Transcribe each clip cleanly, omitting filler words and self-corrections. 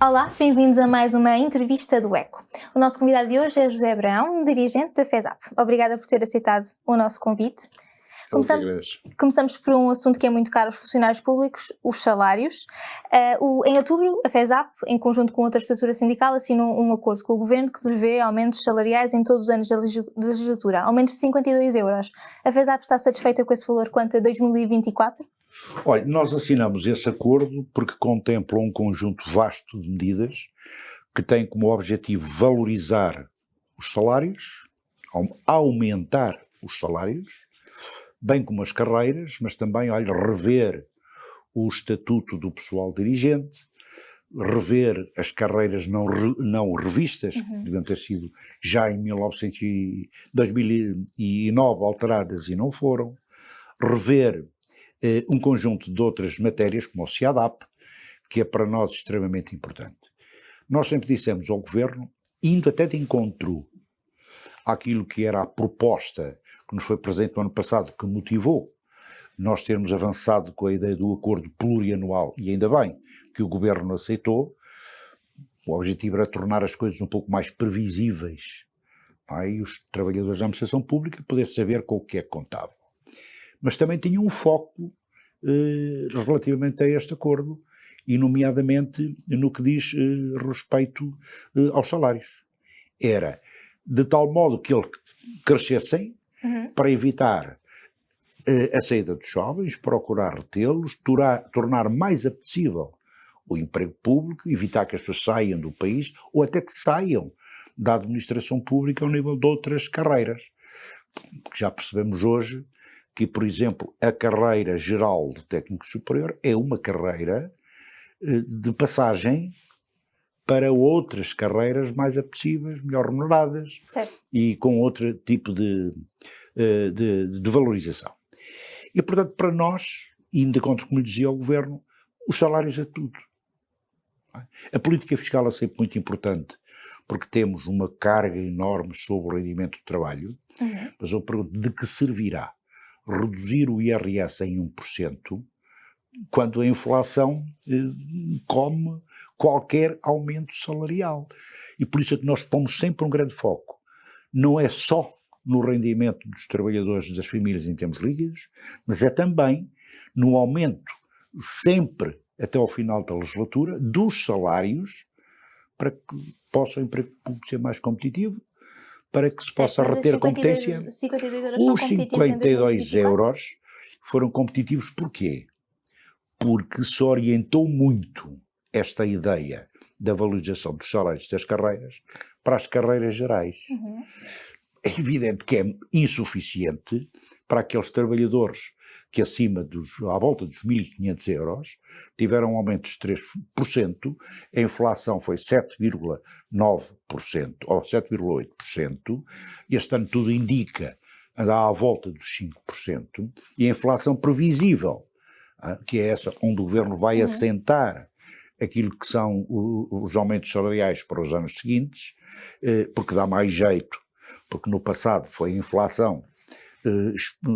Olá, bem-vindos a mais uma entrevista do ECO. O nosso convidado de hoje é José Abrão, dirigente da FESAP. Obrigada por ter aceitado o nosso convite. Começamos por um assunto que é muito caro aos funcionários públicos, os salários. Em outubro, a FESAP, em conjunto com outra estrutura sindical, assinou um acordo com o Governo que prevê aumentos salariais em todos os anos da legislatura, aumentos de 52 euros. A FESAP está satisfeita com esse valor quanto a 2024? Olha, nós assinamos esse acordo porque contempla um conjunto vasto de medidas que tem como objetivo valorizar os salários, aumentar os salários, bem como as carreiras, mas também, rever o estatuto do pessoal dirigente, rever as carreiras não revistas, que deviam ter sido já em 2009 alteradas e não foram, rever um conjunto de outras matérias, como o CIADAP, que é para nós extremamente importante. Nós sempre dissemos ao Governo, indo até de encontro àquilo que era a proposta que nos foi presente no ano passado, que motivou nós termos avançado com a ideia do acordo plurianual, e ainda bem que o Governo aceitou. O objetivo era tornar as coisas um pouco mais previsíveis, e os trabalhadores da administração pública poderem saber com o que é que contavam. Mas também tinha um foco relativamente a este acordo, e nomeadamente no que diz respeito aos salários. Era de tal modo que eles crescessem para evitar a saída dos jovens, procurar retê-los, tornar mais apetecível o emprego público, evitar que as pessoas saiam do país ou até que saiam da administração pública ao nível de outras carreiras. Porque já percebemos hoje que, por exemplo, a carreira geral de técnico superior é uma carreira de passagem para outras carreiras mais apetecíveis, melhor remuneradas, certo, e com outro tipo de valorização. E, portanto, para nós, ainda contra, como lhe dizia o Governo, os salários é tudo. A política fiscal é sempre muito importante, porque temos uma carga enorme sobre o rendimento do trabalho, mas eu pergunto, de que servirá reduzir o IRS em 1%, quando a inflação come qualquer aumento salarial? E por isso é que nós pomos sempre um grande foco. Não é só no rendimento dos trabalhadores das famílias em termos líquidos, mas é também no aumento, sempre até ao final da legislatura, dos salários, para que possa o emprego público ser mais competitivo, para que se possa reter competência. Os 52 euros Os são competitivos 52 euros foram competitivos porquê? Porque se orientou muito esta ideia da valorização dos salários das carreiras para as carreiras gerais. É evidente que é insuficiente para aqueles trabalhadores que à volta dos 1.500 euros tiveram um aumento de 3%, a inflação foi 7,9% ou 7,8%, este ano tudo indica andar à volta dos 5%, e a inflação previsível, que é essa onde o Governo vai assentar aquilo que são os aumentos salariais para os anos seguintes, porque dá mais jeito, porque no passado foi a inflação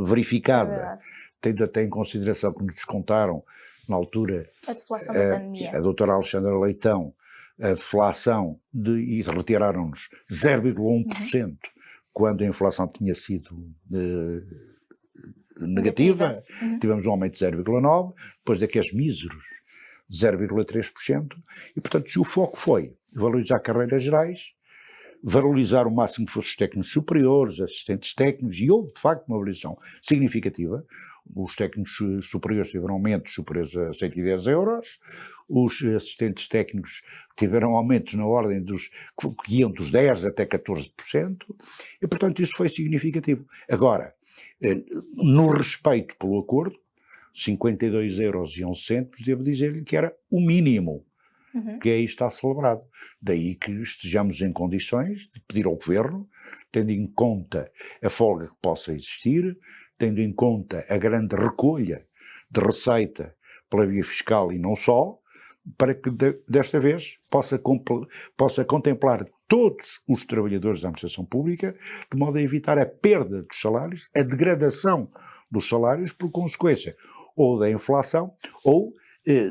verificada, tendo até em consideração que nos descontaram na altura a deflação da pandemia. A doutora Alexandra Leitão, a deflação e retiraram-nos 0,1%, quando a inflação tinha sido negativa. Tivemos um aumento de 0,9%, depois daqueles míseros 0,3%, e portanto o foco foi valorizar carreiras gerais, valorizar o máximo que fossem os técnicos superiores, assistentes técnicos, e houve de facto uma valorização significativa. Os técnicos superiores tiveram aumentos superiores a 110 euros, os assistentes técnicos tiveram aumentos na ordem que iam dos 10% até 14%, e portanto isso foi significativo. Agora, no respeito pelo acordo, 52 euros e 11 cêntimos, devo dizer-lhe que era o mínimo que aí está celebrado. Daí que estejamos em condições de pedir ao Governo, tendo em conta a folga que possa existir, tendo em conta a grande recolha de receita pela via fiscal e não só, para que desta vez possa contemplar todos os trabalhadores da administração pública, de modo a evitar a perda dos salários, a degradação dos salários por consequência ou da inflação ou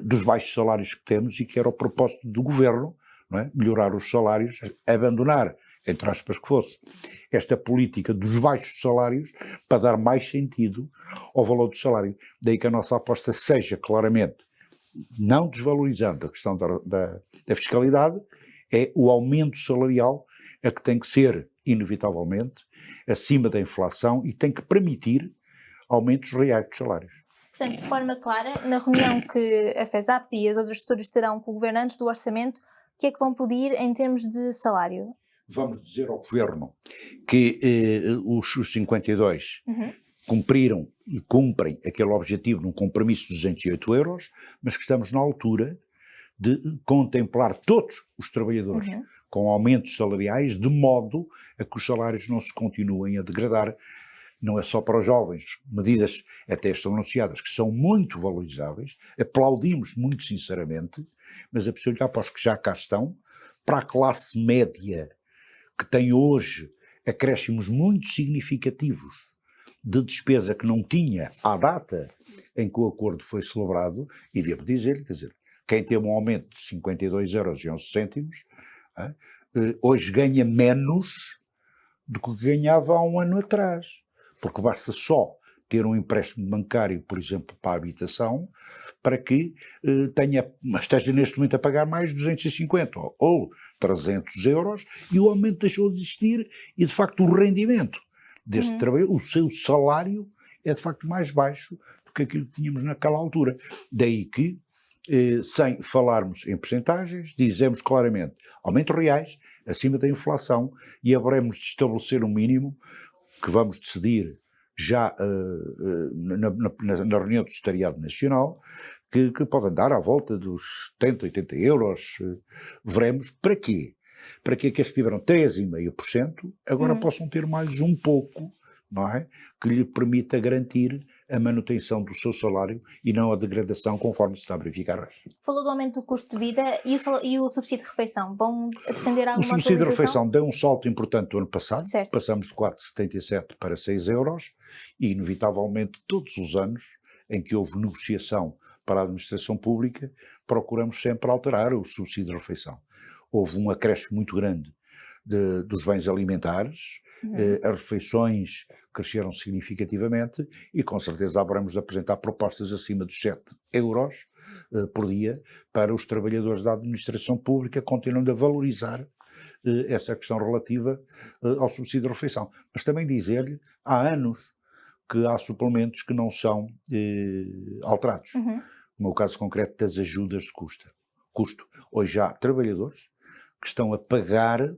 dos baixos salários que temos e que era o propósito do governo, não é? Melhorar os salários, abandonar, entre aspas que fosse, esta política dos baixos salários para dar mais sentido ao valor do salário. Daí que a nossa aposta seja claramente, não desvalorizando a questão da fiscalidade, é o aumento salarial a que tem que ser, inevitavelmente, acima da inflação e tem que permitir aumentos reais de salários. Portanto, de forma clara, na reunião que a FESAP e as outras gestoras terão com o Governo antes do orçamento, o que é que vão pedir em termos de salário? Vamos dizer ao Governo que os 52 cumpriram e cumprem aquele objetivo num compromisso de 208 euros, mas que estamos na altura de contemplar todos os trabalhadores com aumentos salariais, de modo a que os salários não se continuem a degradar. Não é só para os jovens, medidas até estão anunciadas que são muito valorizáveis, aplaudimos muito sinceramente, mas é preciso olhar para os que já cá estão, para a classe média, que tem hoje acréscimos muito significativos de despesa que não tinha à data em que o acordo foi celebrado, e devo dizer, quer dizer, quem teve um aumento de 52,11 €, hoje ganha menos do que ganhava há um ano atrás, porque basta só ter um empréstimo bancário, por exemplo, para a habitação, para que esteja neste momento a pagar mais 250 ou 300 euros, e o aumento deixou de existir e, de facto, o rendimento deste trabalho, o seu salário, é de facto mais baixo do que aquilo que tínhamos naquela altura. Daí que, sem falarmos em percentagens, dizemos claramente aumentos reais, acima da inflação, e haveremos de estabelecer um mínimo que vamos decidir já na reunião do Secretariado Nacional, que pode andar à volta dos 70, 80 euros, veremos. Para quê? Para que aqueles que tiveram 3,5% agora possam ter mais um pouco, não é? Que lhe permita garantir a manutenção do seu salário e não a degradação conforme se está a verificar hoje. Falou do aumento do custo de vida e o subsídio de refeição. Vão defender alguma atualização? O subsídio de refeição refeição deu um salto importante do ano passado, certo. Passamos de 4,77 para 6 euros e, inevitavelmente, todos os anos em que houve negociação para a administração pública, procuramos sempre alterar o subsídio de refeição. Houve um acréscimo muito grande dos bens alimentares, as refeições cresceram significativamente e com certeza haveremos de apresentar propostas acima dos 7 euros por dia para os trabalhadores da administração pública, continuando a valorizar essa questão relativa ao subsídio de refeição. Mas também dizer-lhe, há anos que há suplementos que não são alterados. No caso concreto das ajudas de custo. Hoje há trabalhadores que estão a pagar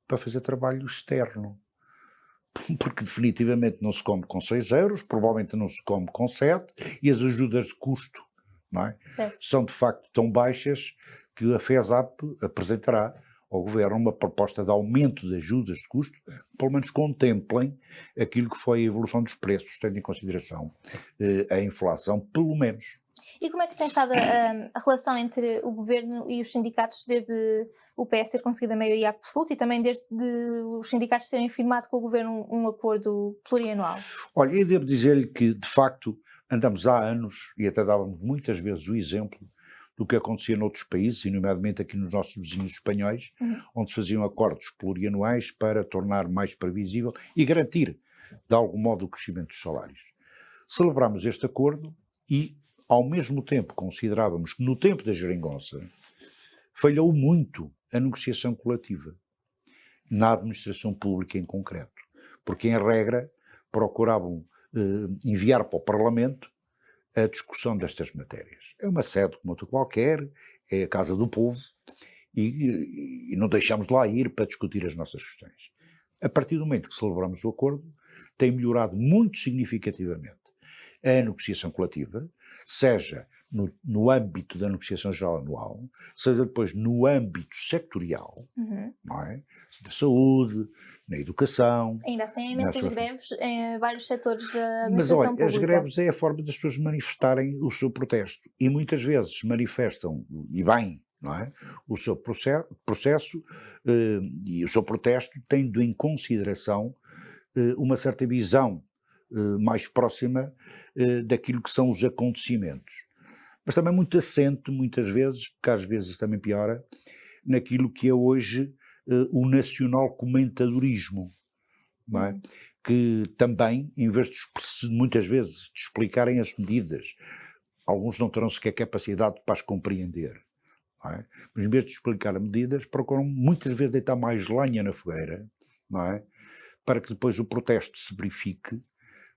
para fazer trabalho externo, porque definitivamente não se come com 6 euros, provavelmente não se come com 7, e as ajudas de custo, não é? São de facto tão baixas que a FESAP apresentará ao Governo uma proposta de aumento de ajudas de custo, que pelo menos contemplem aquilo que foi a evolução dos preços, tendo em consideração a inflação, pelo menos. E como é que tem estado a relação entre o Governo e os sindicatos desde o PS ter conseguido a maioria absoluta e também desde os sindicatos terem firmado com o Governo um acordo plurianual? Olha, eu devo dizer-lhe que, de facto, andamos há anos, e até dávamos muitas vezes o exemplo do que acontecia noutros países, e nomeadamente aqui nos nossos vizinhos espanhóis, onde se faziam acordos plurianuais para tornar mais previsível e garantir, de algum modo, o crescimento dos salários. Celebramos este acordo e, ao mesmo tempo, considerávamos que no tempo da geringonça falhou muito a negociação coletiva, na administração pública em concreto, porque em regra procuravam enviar para o Parlamento a discussão destas matérias. É uma sede como outra qualquer, é a casa do povo, e não deixamos de lá ir para discutir as nossas questões. A partir do momento que celebramos o acordo, tem melhorado muito significativamente a negociação coletiva, seja no âmbito da negociação geral anual, seja depois no âmbito sectorial, não é? Da saúde, na educação. Ainda assim há imensas greves em vários setores da administração pública. Mas olha, as greves é a forma das pessoas manifestarem o seu protesto, e muitas vezes manifestam, e bem, não é? O seu processo e o seu protesto, tendo em consideração uma certa visão mais próxima daquilo que são os acontecimentos. mas também muito assente, muitas vezes, porque às vezes também piora, naquilo que é hoje o nacional comentadorismo, não é? Que também, em vez de muitas vezes de explicarem as medidas, alguns não terão sequer capacidade para as compreender, não é? Mas em vez de explicar as medidas, procuram muitas vezes deitar mais lenha na fogueira, não é? Para que depois o protesto se verifique,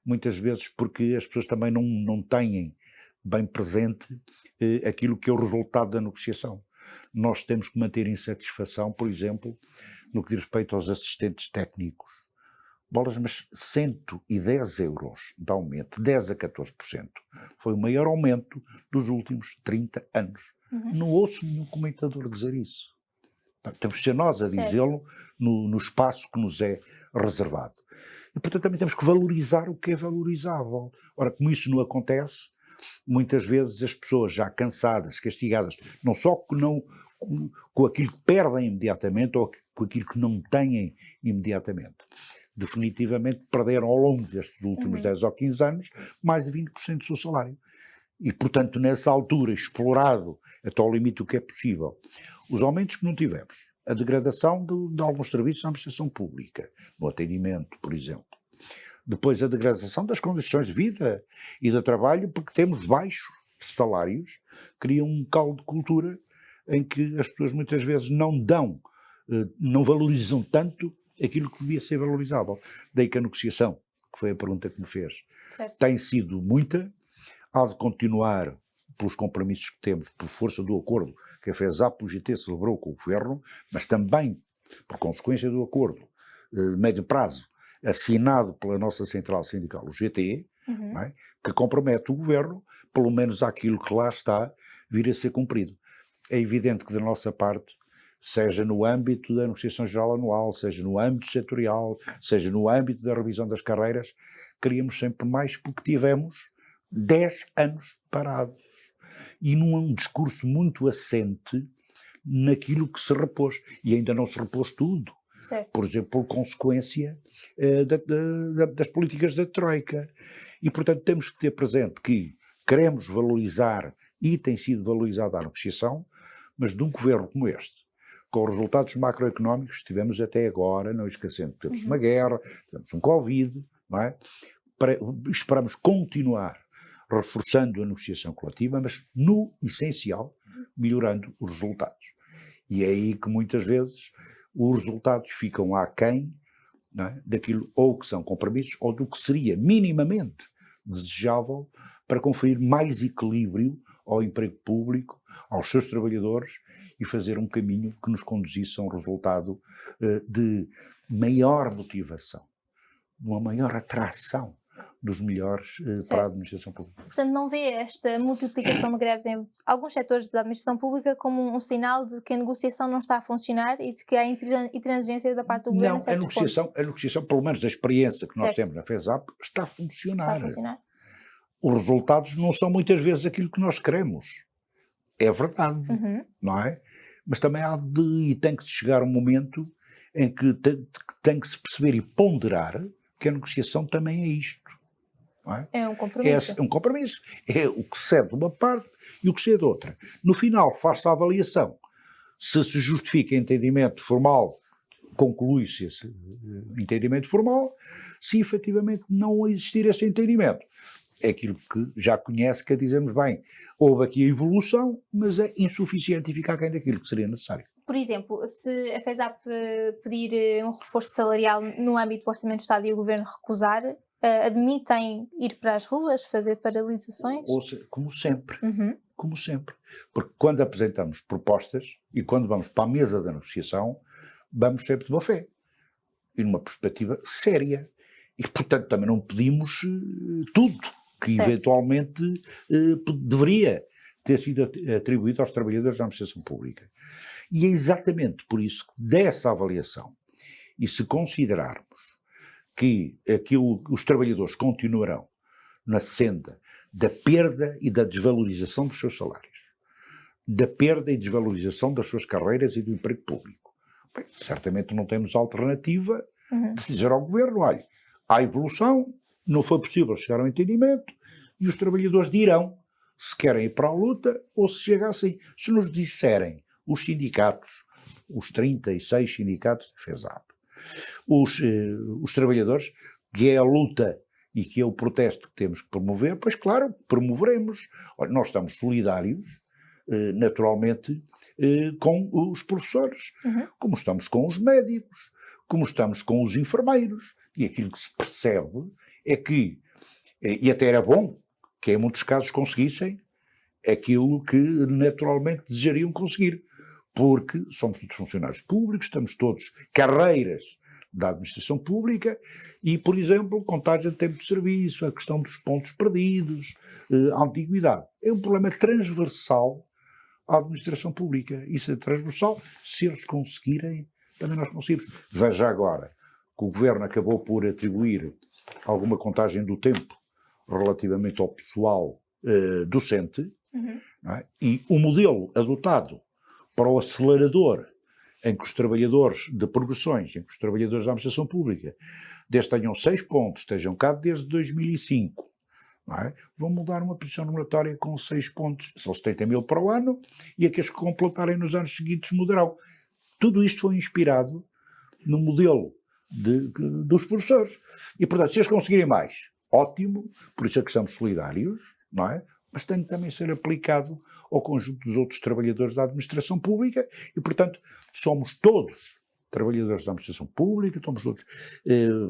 muitas vezes porque as pessoas também não têm bem presente aquilo que é o resultado da negociação. Nós temos que manter insatisfação, por exemplo, no que diz respeito aos assistentes técnicos. Bolas, mas 110 euros de aumento, 10 a 14%. Foi o maior aumento dos últimos 30 anos. Não ouço nenhum comentador dizer isso. Temos de ser nós a dizê-lo no espaço que nos é reservado. E, portanto, também temos que valorizar o que é valorizável. Ora, como isso não acontece, muitas vezes as pessoas já cansadas, castigadas, não só com aquilo que perdem imediatamente ou com aquilo que não têm imediatamente, definitivamente perderam ao longo destes últimos 10 ou 15 anos mais de 20% do seu salário. E, portanto, nessa altura, explorado até ao limite do que é possível, os aumentos que não tivemos, a degradação de alguns serviços na administração pública, no atendimento, por exemplo. Depois a degradação das condições de vida e de trabalho, porque temos baixos salários, cria um caldo de cultura em que as pessoas muitas vezes não valorizam tanto aquilo que devia ser valorizável. Daí que a negociação, que foi a pergunta que me fez, tem sido muita, há de continuar pelos compromissos que temos, por força do acordo que a FESAP e o GT celebrou com o Governo, mas também por consequência do acordo de médio prazo assinado pela nossa central sindical, o GT, não é? Que compromete o Governo, pelo menos àquilo que lá está, vir a ser cumprido. É evidente que da nossa parte, seja no âmbito da negociação geral anual, seja no âmbito setorial, seja no âmbito da revisão das carreiras, queríamos sempre mais porque tivemos 10 anos parados. E num discurso muito assente naquilo que se repôs. E ainda não se repôs tudo. Certo. Por exemplo, por consequência das políticas da Troika. E, portanto, temos que ter presente que queremos valorizar, e tem sido valorizada a negociação, mas de um governo como este, com os resultados macroeconómicos que tivemos até agora, não esquecendo que temos uma guerra, temos um Covid, não é? Esperamos continuar reforçando a negociação coletiva, mas no essencial, melhorando os resultados. E é aí que muitas vezes os resultados ficam aquém, não é, daquilo ou que são compromissos ou do que seria minimamente desejável para conferir mais equilíbrio ao emprego público, aos seus trabalhadores e fazer um caminho que nos conduzisse a um resultado de maior motivação, de uma maior atração dos melhores para a administração pública. Portanto, não vê esta multiplicação de greves em alguns setores da administração pública como um sinal de que a negociação não está a funcionar e de que há intransigência da parte do governo? Não, a negociação, pelo menos da experiência que nós temos na FESAP, está a funcionar. Está a funcionar. Os resultados não são muitas vezes aquilo que nós queremos. É verdade, não é? Mas também tem que chegar um momento em que tem que se perceber e ponderar que a negociação também é isto. É um compromisso. É um compromisso. É o que cede de uma parte e o que cede de outra. No final, faz-se a avaliação. Se justifica entendimento formal, conclui-se esse entendimento formal. Se efetivamente não existir esse entendimento, é aquilo que já conhece, que dizemos, bem, houve aqui a evolução, mas é insuficiente e fica aquém daquilo que seria necessário. Por exemplo, se a FESAP pedir um reforço salarial no âmbito do Orçamento do Estado e o Governo recusar, admitem ir para as ruas, fazer paralisações? Como sempre, como sempre. Porque quando apresentamos propostas e quando vamos para a mesa da negociação, vamos sempre de boa fé e numa perspectiva séria. E, portanto, também não pedimos tudo que eventualmente deveria ter sido atribuído aos trabalhadores da administração pública. E é exatamente por isso que dessa avaliação, e se considerarmos que os trabalhadores continuarão na senda da perda e da desvalorização dos seus salários, da perda e desvalorização das suas carreiras e do emprego público, bem, certamente não temos alternativa de dizer ao Governo, olha, há evolução, não foi possível chegar ao entendimento e os trabalhadores dirão se querem ir para a luta ou se chega assim. Se nos disserem os sindicatos, os 36 sindicatos da FESAP, os trabalhadores, que é a luta e que é o protesto que temos que promover, pois claro, promoveremos. Olha, nós estamos solidários, naturalmente, com os professores, como estamos com os médicos, como estamos com os enfermeiros. E aquilo que se percebe é que, e até era bom, que em muitos casos conseguissem aquilo que naturalmente desejariam conseguir, porque somos todos funcionários públicos, estamos todos carreiras da administração pública e, por exemplo, contagem de tempo de serviço, a questão dos pontos perdidos, a antiguidade. É um problema transversal à administração pública. Isso é transversal. Se eles conseguirem, também nós conseguimos. Veja agora que o Governo acabou por atribuir alguma contagem do tempo relativamente ao pessoal docente, não é? E o modelo adotado para o acelerador em que os trabalhadores de progressões, em que os trabalhadores da administração pública, desde tenham 6 pontos, estejam cá desde 2005, não é? Vão mudar uma posição numeratória com 6 pontos, são 70 mil para o ano, e aqueles que completarem nos anos seguintes mudarão. Tudo isto foi inspirado no modelo dos professores. E, portanto, se eles conseguirem mais, ótimo, por isso é que somos solidários, não é? Mas tem que também ser aplicado ao conjunto dos outros trabalhadores da administração pública e, portanto, somos todos trabalhadores da administração pública, somos todos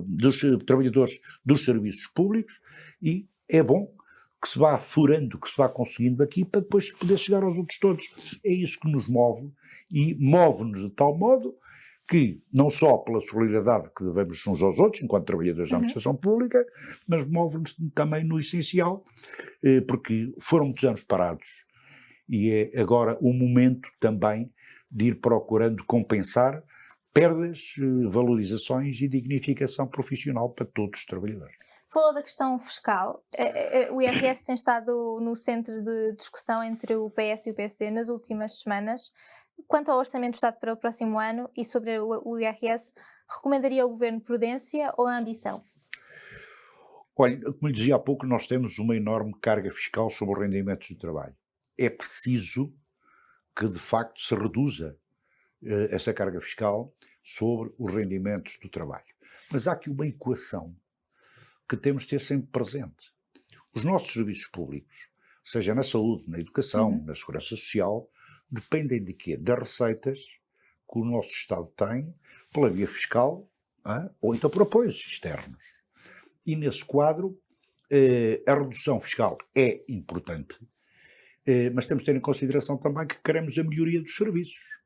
dos trabalhadores dos serviços públicos e é bom que se vá furando, que se vá conseguindo aqui para depois poder chegar aos outros todos. É isso que nos move e move-nos de tal modo que, não só pela solidariedade que devemos uns aos outros, enquanto trabalhadores da administração pública, mas move-nos também no essencial, porque foram muitos anos parados e é agora o momento também de ir procurando compensar perdas, valorizações e dignificação profissional para todos os trabalhadores. Falou da questão fiscal. O IRS tem estado no centro de discussão entre o PS e o PSD nas últimas semanas. Quanto ao Orçamento do Estado para o próximo ano e sobre o IRS, recomendaria ao Governo prudência ou ambição? Olha, como lhe dizia há pouco, nós temos uma enorme carga fiscal sobre os rendimentos do trabalho. É preciso que, de facto, se reduza essa carga fiscal sobre os rendimentos do trabalho. Mas há aqui uma equação que temos de ter sempre presente. Os nossos serviços públicos, seja na saúde, na educação, na segurança social, dependem de quê? Das receitas que o nosso Estado tem pela via fiscal, ou então por apoios externos. E nesse quadro, a redução fiscal é importante, mas temos de ter em consideração também que queremos a melhoria dos serviços.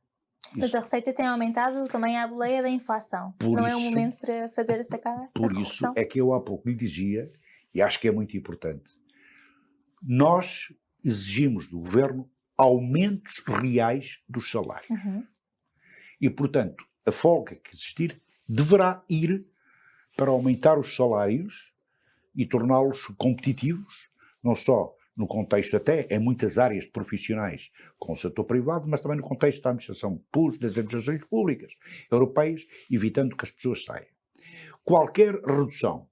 Mas a receita tem aumentado também à boleia da inflação. Não é o momento para fazer essa correção? Por isso é que eu há pouco lhe dizia, e acho que é muito importante, nós exigimos do Governo aumentos reais dos salários. E, portanto, a folga que existir deverá ir para aumentar os salários e torná-los competitivos, não só no contexto até, em muitas áreas profissionais com o setor privado, mas também no contexto da administração das administrações públicas europeias, evitando que as pessoas saiam. Qualquer redução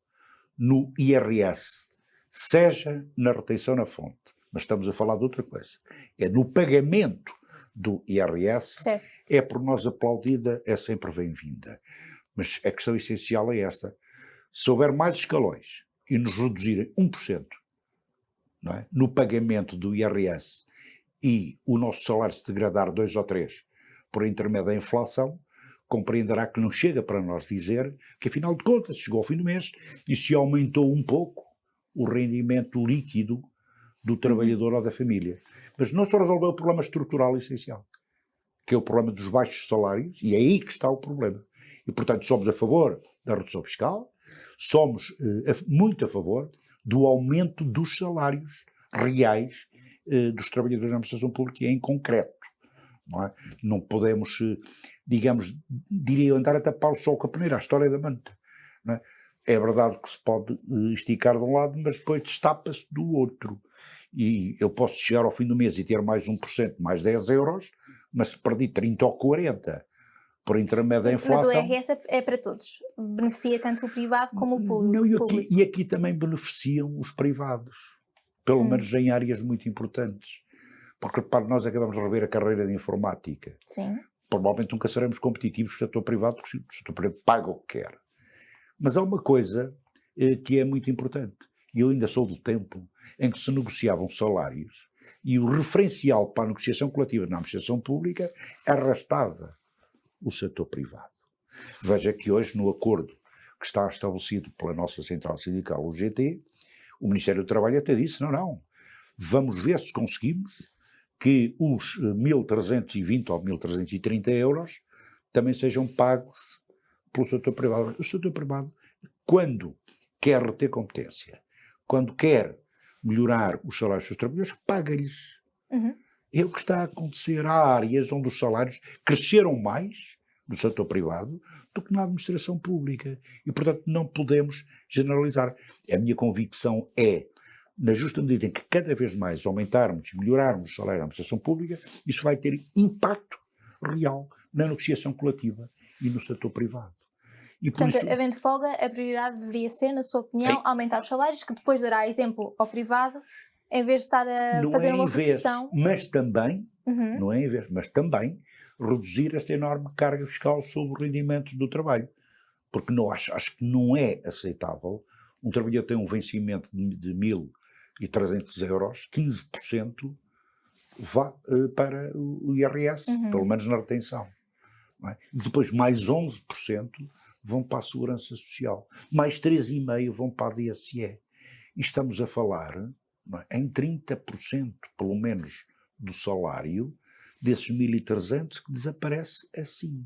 no IRS, seja na retenção na fonte, mas estamos a falar de outra coisa, é no pagamento do IRS, certo. É por nós aplaudida, é sempre bem-vinda. Mas a questão essencial é esta: se houver mais escalões e nos reduzirem 1%, não é, no pagamento do IRS e o nosso salário se degradar 2 ou 3 por intermédio da inflação, compreenderá que não chega para nós dizer que, afinal de contas, chegou ao fim do mês e se aumentou um pouco o rendimento líquido do trabalhador ou da família. Mas não se resolveu o problema estrutural essencial, que é o problema dos baixos salários, e é aí que está o problema. E, portanto, somos a favor da redução fiscal, somos muito a favor do aumento dos salários reais dos trabalhadores da administração pública, e em concreto. Não é? Não podemos, digamos, diria andar a tapar o sol com a peneira, a história da manta. Não é? É verdade que se pode esticar de um lado, mas depois destapa-se do outro. E eu posso chegar ao fim do mês e ter mais 1%, mais 10 euros, mas se perdi 30 ou 40 por intermédio da inflação... Mas o IRS é para todos, beneficia tanto o privado como o público. Não, e aqui também beneficiam os privados, pelo menos em áreas muito importantes. Porque, repare, nós acabamos de rever a carreira de informática. Sim. Provavelmente nunca seremos competitivos com o setor privado, porque o setor privado paga o que quer. Mas há uma coisa que é muito importante, e eu ainda sou do tempo em que se negociavam salários e o referencial para a negociação coletiva na administração pública arrastava o setor privado. Veja que hoje, no acordo que está estabelecido pela nossa central sindical, o GT, o Ministério do Trabalho até disse, não, vamos ver se conseguimos que os 1.320 ou 1.330 euros também sejam pagos pelo setor privado. O setor privado, quando quer reter competência, quando quer melhorar os salários dos seus trabalhadores, paga-lhes. É o que está a acontecer. Há áreas onde os salários cresceram mais no setor privado do que na administração pública. E, portanto, não podemos generalizar. A minha convicção é, na justa medida em que cada vez mais aumentarmos e melhorarmos o salário da administração pública, isso vai ter impacto real na negociação coletiva e no setor privado. E portanto, isso, havendo folga, a prioridade deveria ser, na sua opinião, aumentar os salários, que depois dará exemplo ao privado, em vez de estar a fazer uma redução. Mas também, não é em vez, mas também reduzir esta enorme carga fiscal sobre os rendimentos do trabalho. Porque não, acho que não é aceitável um trabalhador ter um vencimento de 1.300 euros, 15% vá para o IRS, pelo menos na retenção. Não é? Depois mais 11% vão para a Segurança Social, mais 3,5% vão para a DSE. E estamos a falar, não é, em 30% pelo menos do salário desses 1.300 que desaparece assim.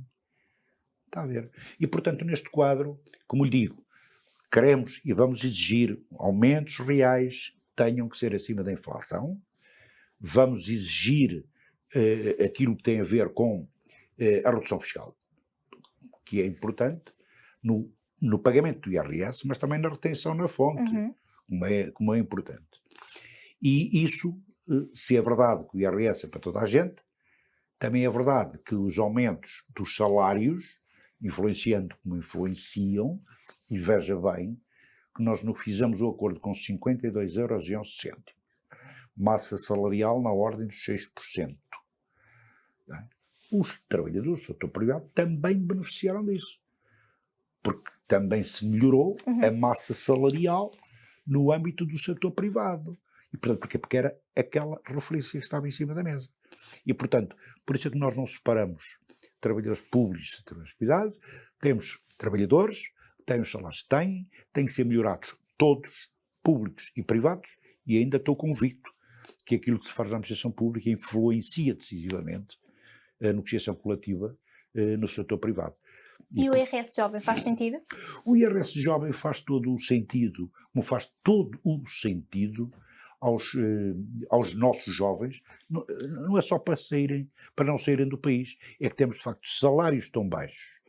Está a ver? E portanto neste quadro, como lhe digo, queremos e vamos exigir aumentos reais que tenham que ser acima da inflação, vamos exigir aquilo que tem a ver com a redução fiscal, que é importante no pagamento do IRS, mas também na retenção na fonte, como é importante. E isso, se é verdade que o IRS é para toda a gente, também é verdade que os aumentos dos salários, influenciando como influenciam, e veja bem que nós não fizemos o acordo com 52,11 €, massa salarial na ordem dos 6%. Os trabalhadores do setor privado também beneficiaram disso, porque também se melhorou a massa salarial no âmbito do setor privado. E, portanto, porque era aquela referência que estava em cima da mesa. E, portanto, por isso é que nós não separamos trabalhadores públicos e trabalhadores privados, temos trabalhadores, têm os salários que têm que ser melhorados todos, públicos e privados, e ainda estou convicto que aquilo que se faz na administração pública influencia decisivamente a negociação coletiva no setor privado. E o IRS jovem faz sentido? O IRS jovem faz todo o sentido, como faz todo o sentido aos nossos jovens, não é só para não saírem do país, é que temos de facto salários tão baixos,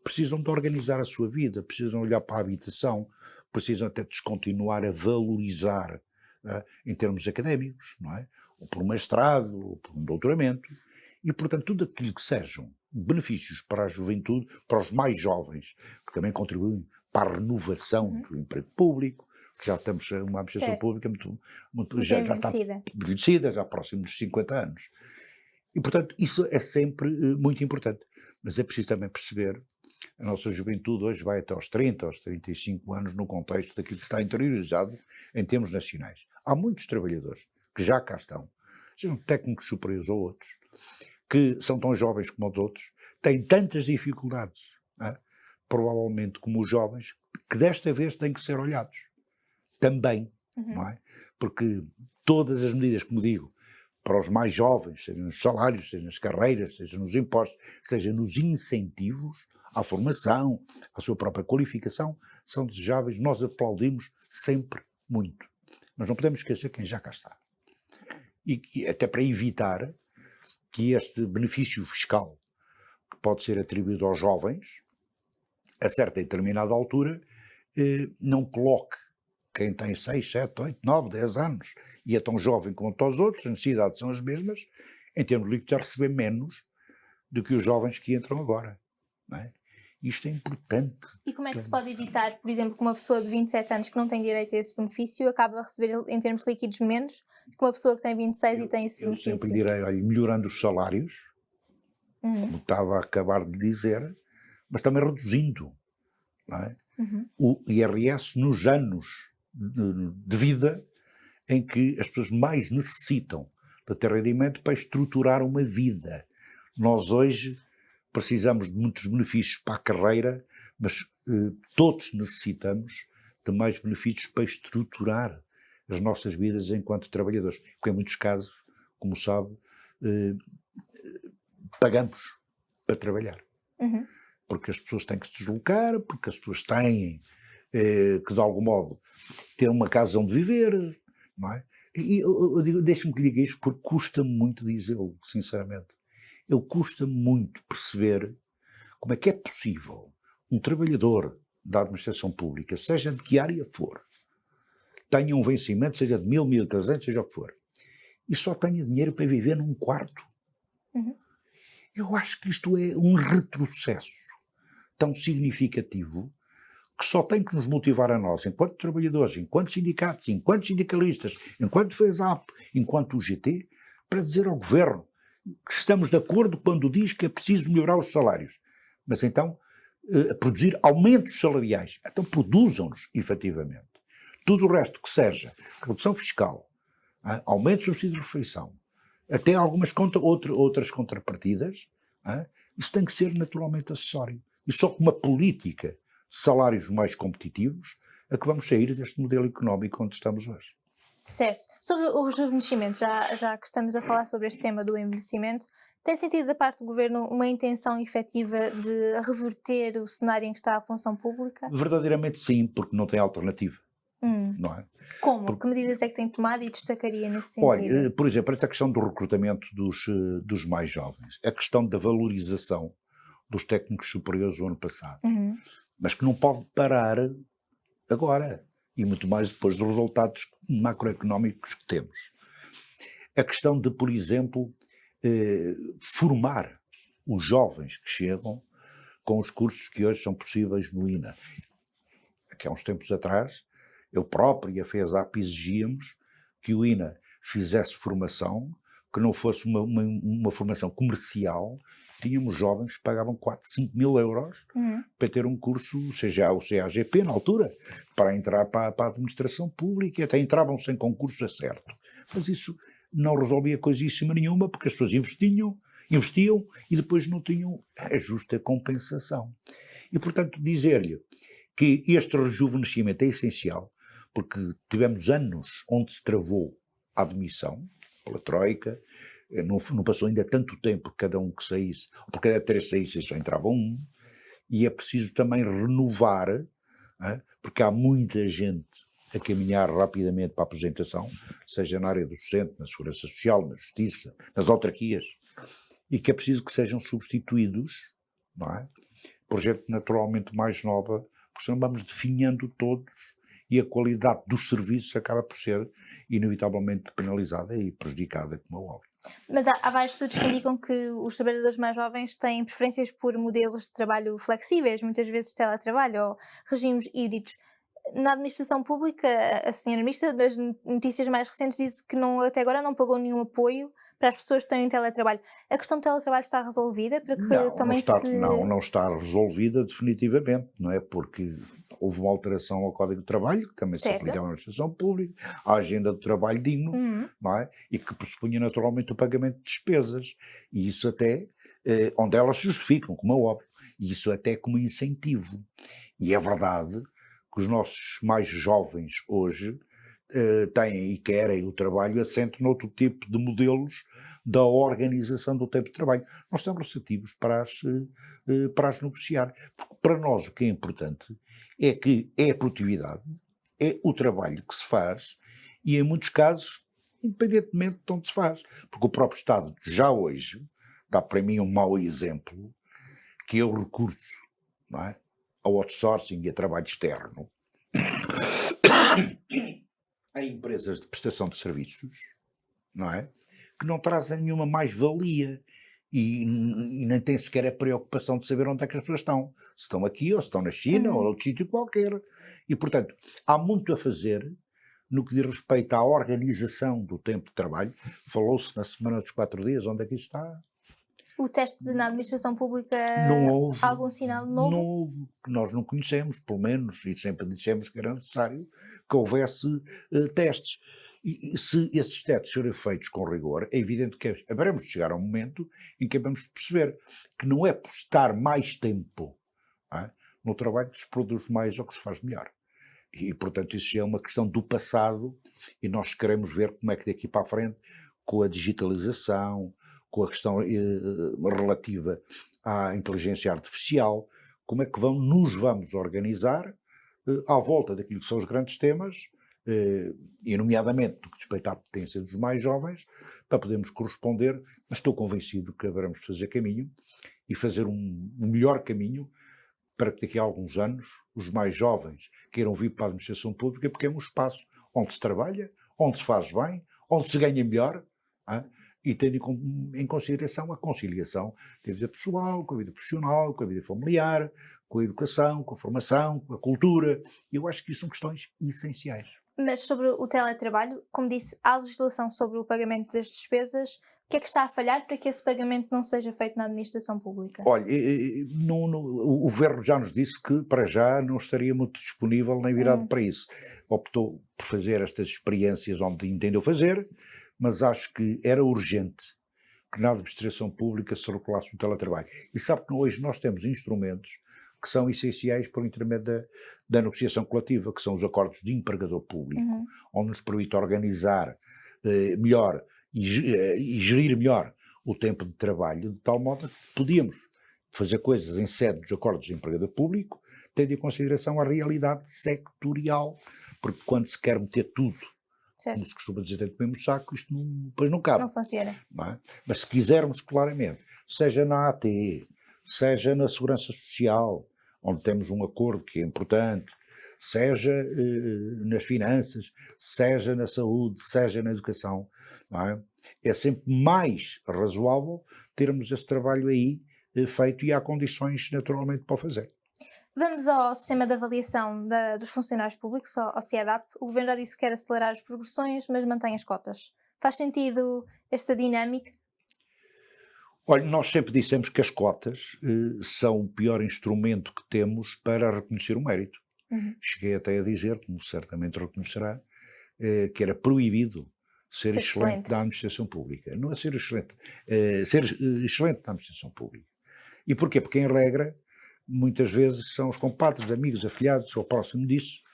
precisam de organizar a sua vida, precisam olhar para a habitação, precisam até descontinuar a valorizar em termos académicos, não é? Ou por um mestrado, ou por um doutoramento, e portanto tudo aquilo que sejam benefícios para a juventude, para os mais jovens, que também contribuem para a renovação do emprego público, que já estamos uma administração pública já está envelhecida, já próximo dos 50 anos. E portanto isso é sempre muito importante, mas é preciso também perceber, a nossa juventude hoje vai até aos 30, aos 35 anos no contexto daquilo que está interiorizado em termos nacionais. Há muitos trabalhadores que já cá estão, sejam técnicos superiores ou outros, que são tão jovens como os outros, têm tantas dificuldades, provavelmente como os jovens, que desta vez têm que ser olhados também, não é? Porque todas as medidas, como digo, para os mais jovens, seja nos salários, seja nas carreiras, seja nos impostos, seja nos incentivos à formação, à sua própria qualificação, são desejáveis, nós aplaudimos sempre muito. Mas não podemos esquecer quem já cá está. E até para evitar que este benefício fiscal que pode ser atribuído aos jovens, a certa e determinada altura, não coloque quem tem 6, 7, 8, 9, 10 anos e é tão jovem como todos os outros, as necessidades são as mesmas, em termos líquidos a receber menos do que os jovens que entram agora. Não é? Isto é importante. E como é que se pode evitar, por exemplo, que uma pessoa de 27 anos que não tem direito a esse benefício acaba a receber, em termos líquidos, menos que uma pessoa que tem 26 e tem esse benefício? Eu sempre direi, olha, melhorando os salários, como estava a acabar de dizer, mas também reduzindo, não é? O IRS nos anos de vida em que as pessoas mais necessitam de ter rendimento para estruturar uma vida. Nós hoje precisamos de muitos benefícios para a carreira, mas todos necessitamos de mais benefícios para estruturar as nossas vidas enquanto trabalhadores. Porque em muitos casos, como sabe, pagamos para trabalhar. Porque as pessoas têm que se deslocar, porque as pessoas têm que, de algum modo, ter uma casa onde viver, não é? E eu digo, deixe-me que diga isto, porque custa-me muito dizê-lo, sinceramente. Custa-me muito perceber como é que é possível um trabalhador da administração pública, seja de que área for, tenha um vencimento, seja de 1.000, 1.300, seja o que for, e só tenha dinheiro para viver num quarto. Eu acho que isto é um retrocesso tão significativo que só tem que nos motivar a nós, enquanto trabalhadores, enquanto sindicatos, enquanto sindicalistas, enquanto FESAP, enquanto UGT, para dizer ao Governo que estamos de acordo quando diz que é preciso melhorar os salários. Mas então, produzir aumentos salariais. Então produzam-nos, efetivamente. Tudo o resto que seja redução fiscal, aumento do subsídio de refeição, até algumas outras contrapartidas, isso tem que ser naturalmente acessório. E só com uma política de salários mais competitivos é que vamos sair deste modelo económico onde estamos hoje. Certo. Sobre o rejuvenescimento, já que estamos a falar sobre este tema do envelhecimento, tem sentido da parte do Governo uma intenção efetiva de reverter o cenário em que está a função pública? Verdadeiramente sim, porque não tem alternativa. Não é? Como? Que medidas é que tem tomado e destacaria nesse sentido? Olha, por exemplo, esta questão do recrutamento dos mais jovens, a questão da valorização dos técnicos superiores do ano passado, mas que não pode parar agora, e muito mais depois dos resultados macroeconómicos que temos. A questão de, por exemplo, formar os jovens que chegam com os cursos que hoje são possíveis no INA. Aqui há uns tempos atrás, eu próprio e a FESAP exigíamos que o INA fizesse formação, que não fosse uma formação comercial. Tínhamos jovens que pagavam 4, 5 mil euros para ter um curso, seja o CAGP na altura, para entrar para a administração pública, e até entravam sem concurso a certo. Mas isso não resolvia coisíssima nenhuma, porque as pessoas investiam e depois não tinham a justa compensação. E, portanto, dizer-lhe que este rejuvenescimento é essencial, porque tivemos anos onde se travou a admissão pela Troika, não passou ainda tanto tempo cada um que saísse, ou por cada 3 saísse só entrava um, e é preciso também renovar, porque há muita gente a caminhar rapidamente para a aposentação, seja na área docente, na segurança social, na justiça, nas autarquias, e que é preciso que sejam substituídos, não é? Por gente naturalmente mais nova, porque senão vamos definhando todos, e a qualidade dos serviços acaba por ser inevitavelmente penalizada e prejudicada, como é óbvio. Mas há vários estudos que indicam que os trabalhadores mais jovens têm preferências por modelos de trabalho flexíveis, muitas vezes teletrabalho ou regimes híbridos. Na administração pública, a senhora ministra das notícias mais recentes disse que até agora não pagou nenhum apoio para as pessoas que têm teletrabalho. A questão do teletrabalho está resolvida? Para que não está resolvida definitivamente, não é? Porque houve uma alteração ao Código de Trabalho, que também se aplicava na administração pública, à agenda do trabalho digno, não é? E que pressupunha naturalmente o pagamento de despesas, e isso até, onde elas se justificam, como é óbvio, e isso até como incentivo. E é verdade que os nossos mais jovens hoje têm e querem o trabalho assente noutro tipo de modelos da organização do tempo de trabalho. Nós estamos receptivos para as negociar. Porque para nós o que é importante é que é a produtividade, é o trabalho que se faz e em muitos casos, independentemente de onde se faz. Porque o próprio Estado já hoje dá para mim um mau exemplo, que é o recurso, não é, ao outsourcing e a trabalho externo a empresas de prestação de serviços, não é? Que não trazem nenhuma mais-valia. e nem tem sequer a preocupação de saber onde é que as pessoas estão. Se estão aqui, ou se estão na China, ou outro sítio qualquer. E, portanto, há muito a fazer no que diz respeito à organização do tempo de trabalho. Falou-se na semana dos 4 dias, onde é que isso está? O teste na administração pública, não houve, algum sinal novo? Não houve, nós não conhecemos, pelo menos, e sempre dissemos que era necessário que houvesse testes. E se esses testes forem feitos com rigor, é evidente que haveremos de chegar a um momento em que vamos perceber que não é por estar mais tempo no trabalho que se produz mais ou que se faz melhor. E, portanto, isso já é uma questão do passado e nós queremos ver como é que daqui para a frente, com a digitalização, com a questão relativa à inteligência artificial, como é que nos vamos organizar à volta daquilo que são os grandes temas, e nomeadamente do que respeita à potência dos mais jovens, para podermos corresponder, mas estou convencido que haveremos de fazer caminho e fazer um melhor caminho para que daqui a alguns anos os mais jovens queiram vir para a administração pública, porque é um espaço onde se trabalha, onde se faz bem, onde se ganha melhor, e tendo em consideração a conciliação da vida pessoal, com a vida profissional, com a vida familiar, com a educação, com a formação, com a cultura. Eu acho que isso são questões essenciais. Mas sobre o teletrabalho, como disse, há legislação sobre o pagamento das despesas. O que é que está a falhar para que esse pagamento não seja feito na administração pública? Olha, o Governo já nos disse que para já não estaria muito disponível nem virado para isso. Optou por fazer estas experiências onde entendeu fazer, mas acho que era urgente que na administração pública se regulasse o teletrabalho. E sabe que hoje nós temos instrumentos que são essenciais por intermédio da negociação coletiva, que são os acordos de empregador público, onde nos permite organizar melhor e gerir melhor o tempo de trabalho, de tal modo que podíamos fazer coisas em sede dos acordos de empregador público, tendo em consideração a realidade sectorial, porque quando se quer meter tudo, como se costuma dizer, dentro do mesmo saco, isto depois não cabe. Não funciona. Não é? Mas se quisermos claramente, seja na AT, seja na Segurança Social, onde temos um acordo que é importante, seja nas finanças, seja na saúde, seja na educação, não é? É sempre mais razoável termos esse trabalho aí feito e há condições naturalmente para o fazer. Vamos ao sistema de avaliação dos funcionários públicos, ao CIEDAP. O Governo já disse que quer acelerar as progressões, mas mantém as cotas. Faz sentido esta dinâmica? Olha, nós sempre dissemos que as cotas são o pior instrumento que temos para reconhecer o mérito. Cheguei até a dizer, como certamente reconhecerá, que era proibido ser excelente na administração pública. Não é ser excelente, ser excelente na administração pública. E porquê? Porque, em regra, muitas vezes são os compadres, amigos, afilhados ou próximo disso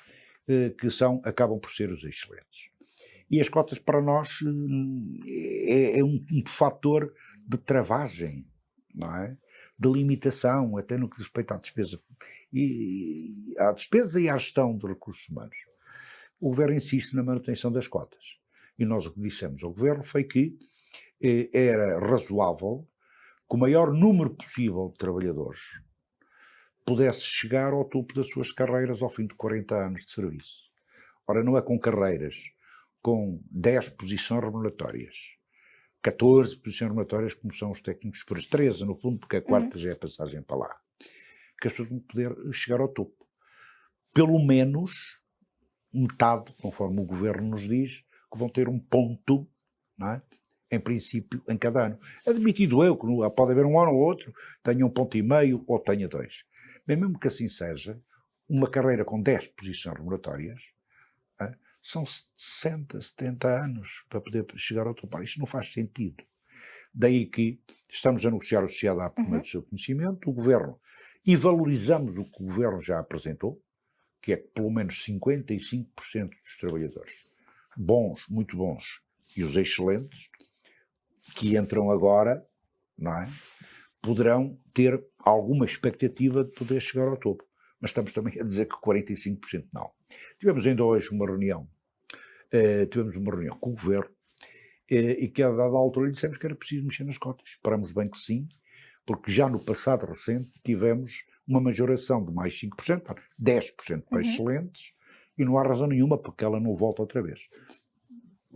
que acabam por ser os excelentes. E as cotas para nós é um fator de travagem, não é? De limitação, até no que diz respeito à despesa. À despesa e à gestão de recursos humanos. O Governo insiste na manutenção das cotas. E nós o que dissemos ao Governo foi que era razoável que o maior número possível de trabalhadores pudesse chegar ao topo das suas carreiras ao fim de 40 anos de serviço. Ora, não é com carreiras com 10 posições remuneratórias, 14 posições remuneratórias como são os técnicos superiores, 13 no fundo, porque a quarta já é a passagem para lá, que as pessoas vão poder chegar ao topo. Pelo menos metade, conforme o Governo nos diz, que vão ter um ponto, não é? Em princípio, em cada ano. Admitido eu que pode haver um ano ou outro, tenha 1,5 ponto ou tenha 2. Bem, mesmo que assim seja, uma carreira com 10 posições remuneratórias, são 60, 70 anos para poder chegar ao topo. Isto não faz sentido. Daí que estamos a negociar o CIEDAP com o seu conhecimento, o Governo, e valorizamos o que o Governo já apresentou, que é que pelo menos 55% dos trabalhadores bons, muito bons, e os excelentes, que entram agora, não é, poderão ter alguma expectativa de poder chegar ao topo. Mas estamos também a dizer que 45% não. Tivemos ainda hoje uma reunião, com o Governo, e que a dada altura lhe dissemos que era preciso mexer nas cotas. Esperamos bem que sim, porque já no passado recente tivemos uma majoração de mais 5%, 10% para excelentes, e não há razão nenhuma porque ela não volta outra vez.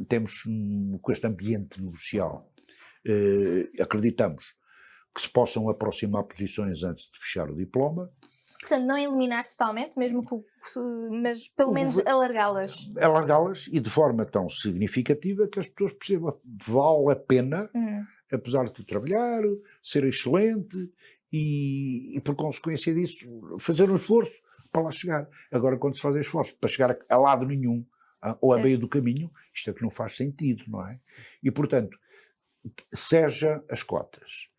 Temos, com este ambiente negocial, acreditamos que se possam aproximar posições antes de fechar o diploma. Portanto, não eliminar totalmente, mesmo que, mas pelo menos alargá-las. Alargá-las e de forma tão significativa que as pessoas percebam que vale a pena, apesar de trabalhar, ser excelente e por consequência disso, fazer um esforço para lá chegar. Agora, quando se faz esforço para chegar a lado nenhum, ou a meio do caminho, isto é que não faz sentido, não é? E, portanto, seja as cotas,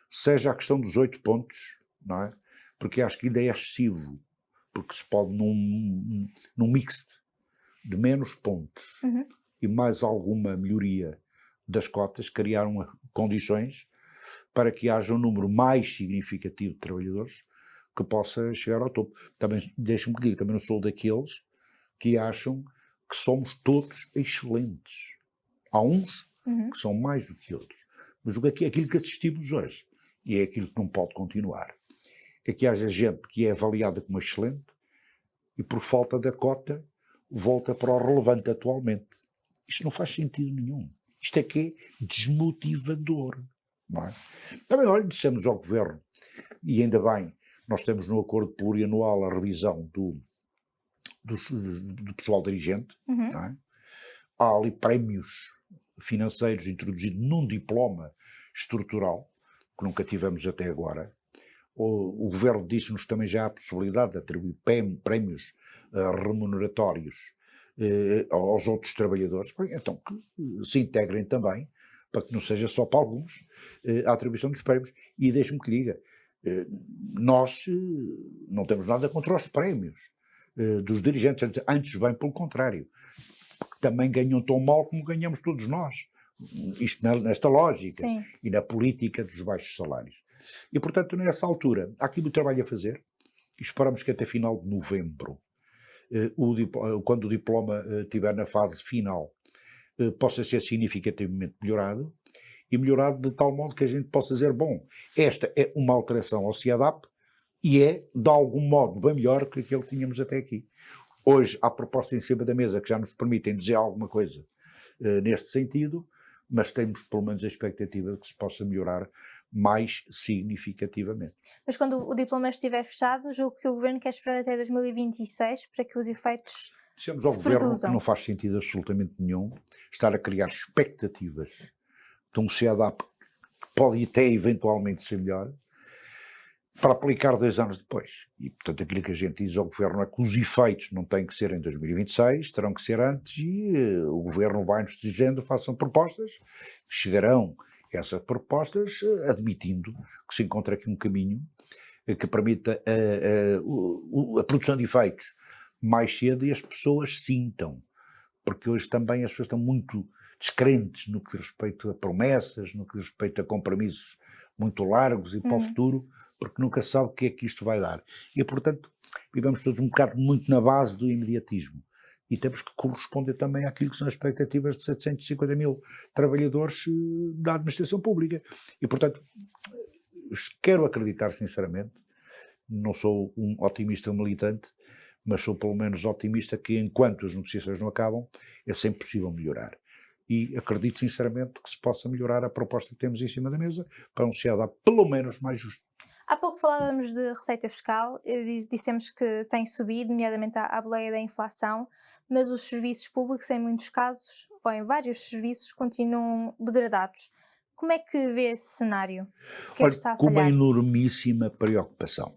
seja a questão dos 8 pontos, não é? Porque acho que ainda é excessivo, porque se pode num mixed de menos pontos e mais alguma melhoria das cotas, criar condições para que haja um número mais significativo de trabalhadores que possa chegar ao topo. Também, deixa-me que diga, também não sou daqueles que acham que somos todos excelentes. Há uns que são mais do que outros. Mas aquilo que assistimos hoje, e é aquilo que não pode continuar, é que haja gente que é avaliada como excelente e por falta da cota volta para o relevante atualmente. Isto não faz sentido nenhum. Isto é que é desmotivador. Não é? Também, olha, dissemos ao Governo, e ainda bem, nós temos no acordo plurianual a revisão do pessoal dirigente, não é? Há ali prémios financeiros introduzidos num diploma estrutural, que nunca tivemos até agora. O Governo disse-nos também já a possibilidade de atribuir prémios remuneratórios aos outros trabalhadores. Bem, então que se integrem também, para que não seja só para alguns, a atribuição dos prémios. E deixe-me que diga, nós não temos nada contra os prémios dos dirigentes, antes bem pelo contrário, porque também ganham tão mal como ganhamos todos nós. Isto nesta lógica. Sim. E na política dos baixos salários. E, portanto, nessa altura, há aqui muito trabalho a fazer e esperamos que até final de novembro, quando o diploma estiver na fase final, possa ser significativamente melhorado e melhorado de tal modo que a gente possa dizer, bom, esta é uma alteração ao CIADAP e é, de algum modo, bem melhor que aquilo que tínhamos até aqui. Hoje há propostas em cima da mesa que já nos permitem dizer alguma coisa neste sentido, mas temos pelo menos a expectativa de que se possa melhorar mais significativamente. Mas quando o diploma estiver fechado, julgo que o Governo quer esperar até 2026 para que os efeitos dissemos ao Governo que não faz sentido absolutamente nenhum estar a criar expectativas de um CIADAP que pode até eventualmente ser melhor, para aplicar 2 anos depois. E, portanto, aquilo que a gente diz ao Governo é que os efeitos não têm que ser em 2026, terão que ser antes, e o Governo vai-nos dizendo, façam propostas, chegarão essas propostas, admitindo que se encontra aqui um caminho que permita a produção de efeitos mais cedo e as pessoas sintam. Porque hoje também as pessoas estão muito descrentes no que diz respeito a promessas, no que diz respeito a compromissos muito largos e para o futuro, porque nunca se sabe o que é que isto vai dar. E, portanto, vivemos todos um bocado muito na base do imediatismo. E temos que corresponder também àquilo que são as expectativas de 750 mil trabalhadores da administração pública. E, portanto, quero acreditar sinceramente, não sou um otimista militante, mas sou pelo menos otimista que enquanto as negociações não acabam, é sempre possível melhorar. E acredito sinceramente que se possa melhorar a proposta que temos em cima da mesa para um CIADAP pelo menos mais justo. Há pouco falávamos de receita fiscal, dissemos que tem subido, nomeadamente à boleia da inflação, mas os serviços públicos, em muitos casos, ou em vários serviços, continuam degradados. Como é que vê esse cenário? O que é que está a falhar? Com uma enormíssima preocupação,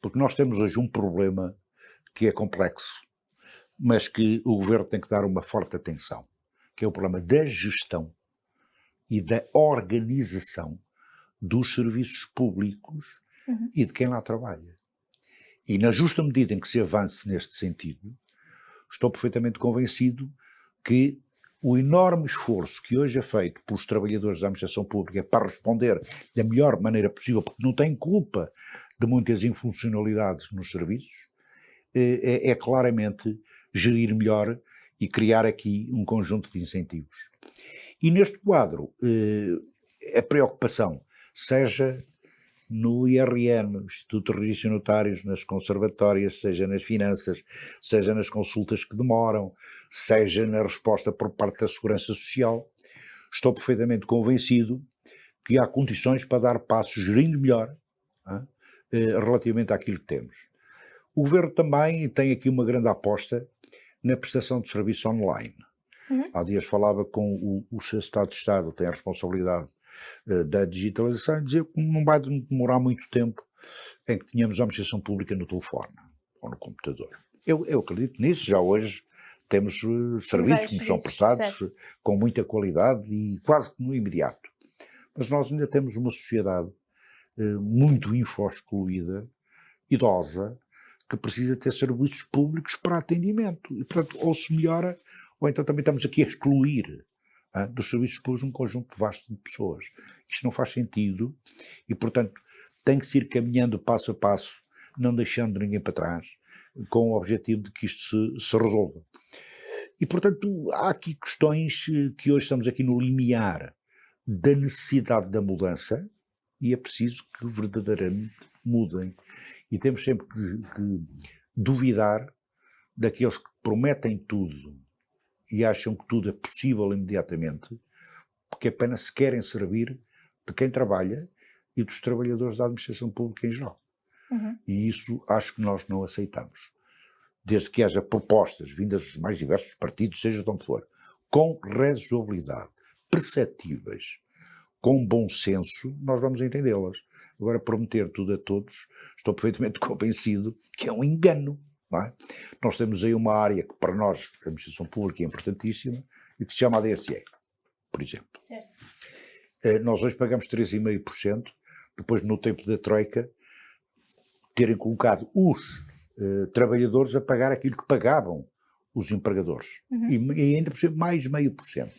porque nós temos hoje um problema que é complexo, mas que o Governo tem que dar uma forte atenção, que é o problema da gestão e da organização dos serviços públicos e de quem lá trabalha. E na justa medida em que se avance neste sentido, estou perfeitamente convencido que o enorme esforço que hoje é feito pelos trabalhadores da administração pública para responder da melhor maneira possível, porque não têm culpa de muitas infuncionalidades nos serviços, é claramente gerir melhor e criar aqui um conjunto de incentivos. E neste quadro, a preocupação, seja no IRN, no Instituto de Registro de Notários, nas conservatórias, seja nas finanças, seja nas consultas que demoram, seja na resposta por parte da Segurança Social, estou perfeitamente convencido que há condições para dar passos, gerindo melhor, relativamente àquilo que temos. O Governo também tem aqui uma grande aposta na prestação de serviço online. Há dias falava com o Sr. Secretário de Estado, tem a responsabilidade da digitalização, e dizia que não vai demorar muito tempo em que tenhamos a administração pública no telefone ou no computador. Eu acredito nisso, já hoje temos serviços que nos são prestados com muita qualidade e quase que no imediato. Mas nós ainda temos uma sociedade muito info-excluída, idosa, que precisa ter serviços públicos para atendimento. E, portanto, ou se melhora, ou então também estamos aqui a excluir dos serviços públicos um conjunto vasto de pessoas. Isto não faz sentido e, portanto, tem que se ir caminhando passo a passo, não deixando ninguém para trás, com o objetivo de que isto se resolva. E, portanto, há aqui questões que hoje estamos aqui no limiar da necessidade da mudança e é preciso que verdadeiramente mudem. E temos sempre que duvidar daqueles que prometem tudo e acham que tudo é possível imediatamente, porque apenas se querem servir de quem trabalha e dos trabalhadores da administração pública em geral. E isso acho que nós não aceitamos. Desde que haja propostas vindas dos mais diversos partidos, seja de onde for, com razoabilidade, perceptíveis, com bom senso, nós vamos entendê-las. Agora, prometer tudo a todos, estou perfeitamente convencido que é um engano. Não é? Nós temos aí uma área que para nós, a administração pública, é importantíssima e que se chama ADSE, por exemplo. Certo. Nós hoje pagamos 3,5%, depois no tempo da Troika, terem colocado os trabalhadores a pagar aquilo que pagavam os empregadores. E ainda por cima mais 0,5%.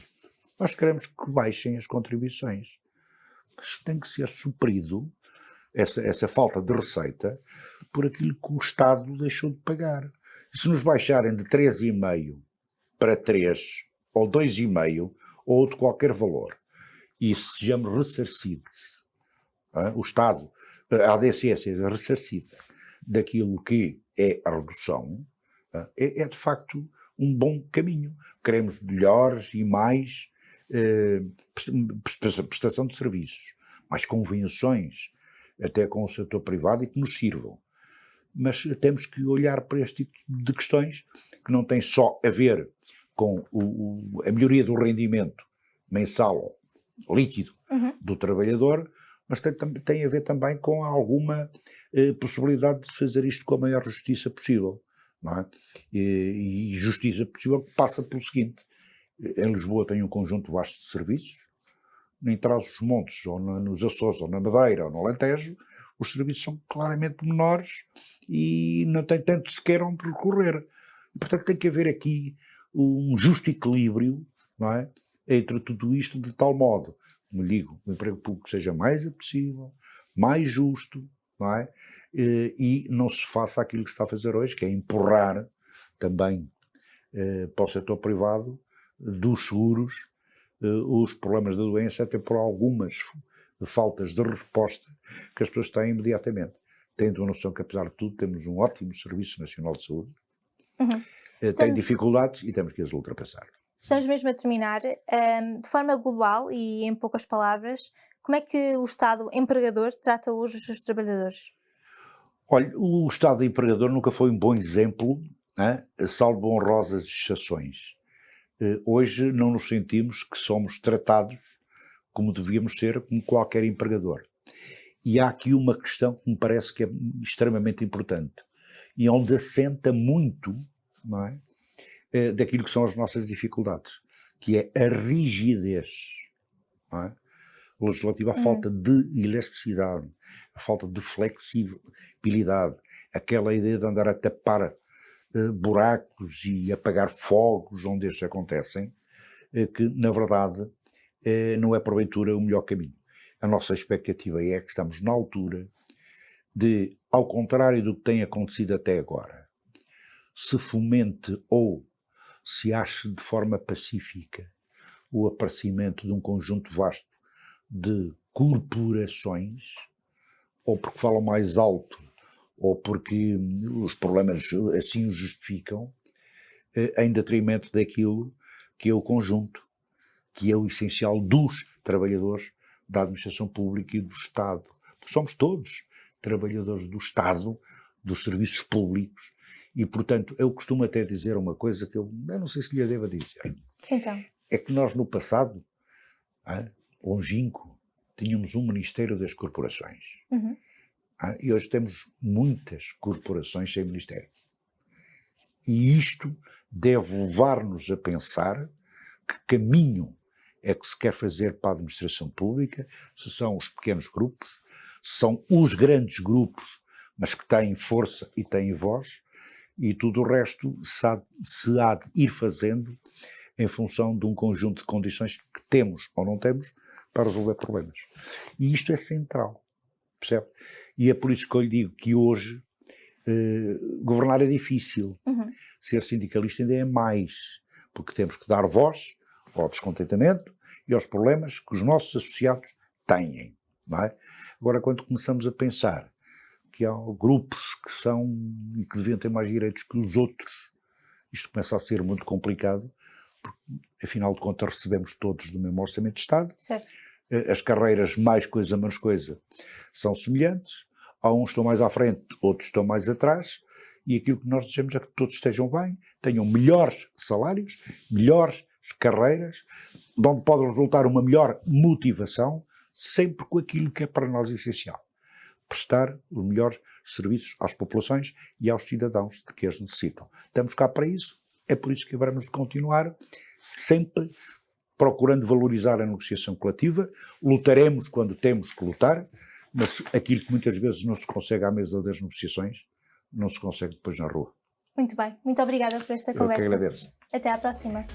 Nós queremos que baixem as contribuições. Mas tem que ser suprido essa falta de receita por aquilo que o Estado deixou de pagar. E se nos baixarem de 3,5 para 3, ou 2,5, ou de qualquer valor, e sejamos ressarcidos, o Estado, a ADSE seja ressarcida daquilo que é a redução, é de facto um bom caminho. Queremos melhores e mais prestação de serviços, mais convenções, até com o setor privado e que nos sirvam. Mas temos que olhar para este tipo de questões que não têm só a ver com a melhoria do rendimento mensal líquido do trabalhador, mas tem a ver também com alguma possibilidade de fazer isto com a maior justiça possível. Não é? E justiça possível que passa pelo seguinte: em Lisboa tem um conjunto vasto de serviços, em Trás-os-Montes, ou nos Açores, ou na Madeira, ou no Alentejo, os serviços são claramente menores e não tem tanto sequer onde recorrer. E, portanto, tem que haver aqui um justo equilíbrio, não é, entre tudo isto, de tal modo, como digo, o emprego público seja mais acessível, mais justo, não é, e não se faça aquilo que se está a fazer hoje, que é empurrar também para o setor privado dos seguros os problemas da doença, até por algumas faltas de resposta que as pessoas têm imediatamente. Tendo a noção que, apesar de tudo, temos um ótimo Serviço Nacional de Saúde, tem dificuldades e temos que as ultrapassar. Estamos mesmo a terminar. De forma global e em poucas palavras, como é que o Estado empregador trata hoje os seus trabalhadores? Olha, o Estado empregador nunca foi um bom exemplo, salvo honrosas exceções. Hoje não nos sentimos que somos tratados como devíamos ser, como qualquer empregador. E há aqui uma questão que me parece que é extremamente importante e onde assenta muito, não é, daquilo que são as nossas dificuldades, que é a rigidez, não é, legislativa, a falta de elasticidade, a falta de flexibilidade, aquela ideia de andar a tapar buracos e apagar fogos onde estes acontecem, que na verdade não é porventura o melhor caminho. A nossa expectativa é que estamos na altura de, ao contrário do que tem acontecido até agora, se fomente ou se ache de forma pacífica o aparecimento de um conjunto vasto de corporações, ou porque falam mais alto, ou porque os problemas assim o justificam, em detrimento daquilo que é o conjunto, que é o essencial dos trabalhadores da administração pública e do Estado. Somos todos trabalhadores do Estado, dos serviços públicos, e, portanto, eu costumo até dizer uma coisa que eu não sei se lhe devo dizer. Então? É que nós, no passado, longínquo, tínhamos um Ministério das Corporações. Uhum. E hoje temos muitas corporações sem Ministério. E isto deve levar-nos a pensar que caminho é que se quer fazer para a administração pública, se são os pequenos grupos, se são os grandes grupos, mas que têm força e têm voz, e tudo o resto se há de ir fazendo em função de um conjunto de condições que temos ou não temos para resolver problemas. E isto é central, percebe? E é por isso que eu lhe digo que hoje governar é difícil. Uhum. Ser sindicalista ainda é mais, porque temos que dar voz ao descontentamento e aos problemas que os nossos associados têm, não é? Agora, quando começamos a pensar que há grupos que são e que deviam ter mais direitos que os outros, isto começa a ser muito complicado, porque, afinal de contas, recebemos todos do mesmo Orçamento de Estado. Certo. As carreiras, mais coisa, menos coisa, são semelhantes. Há uns que estão mais à frente, outros estão mais atrás, e aquilo que nós desejamos é que todos estejam bem, tenham melhores salários, melhores carreiras, de onde pode resultar uma melhor motivação, sempre com aquilo que é para nós essencial: prestar os melhores serviços às populações e aos cidadãos de que as necessitam. Estamos cá para isso, é por isso que haveremos de continuar sempre procurando valorizar a negociação coletiva. Lutaremos quando temos que lutar, mas aquilo que muitas vezes não se consegue à mesa das negociações, não se consegue depois na rua. Muito bem, muito obrigada por esta conversa. Eu que agradeço. Até à próxima.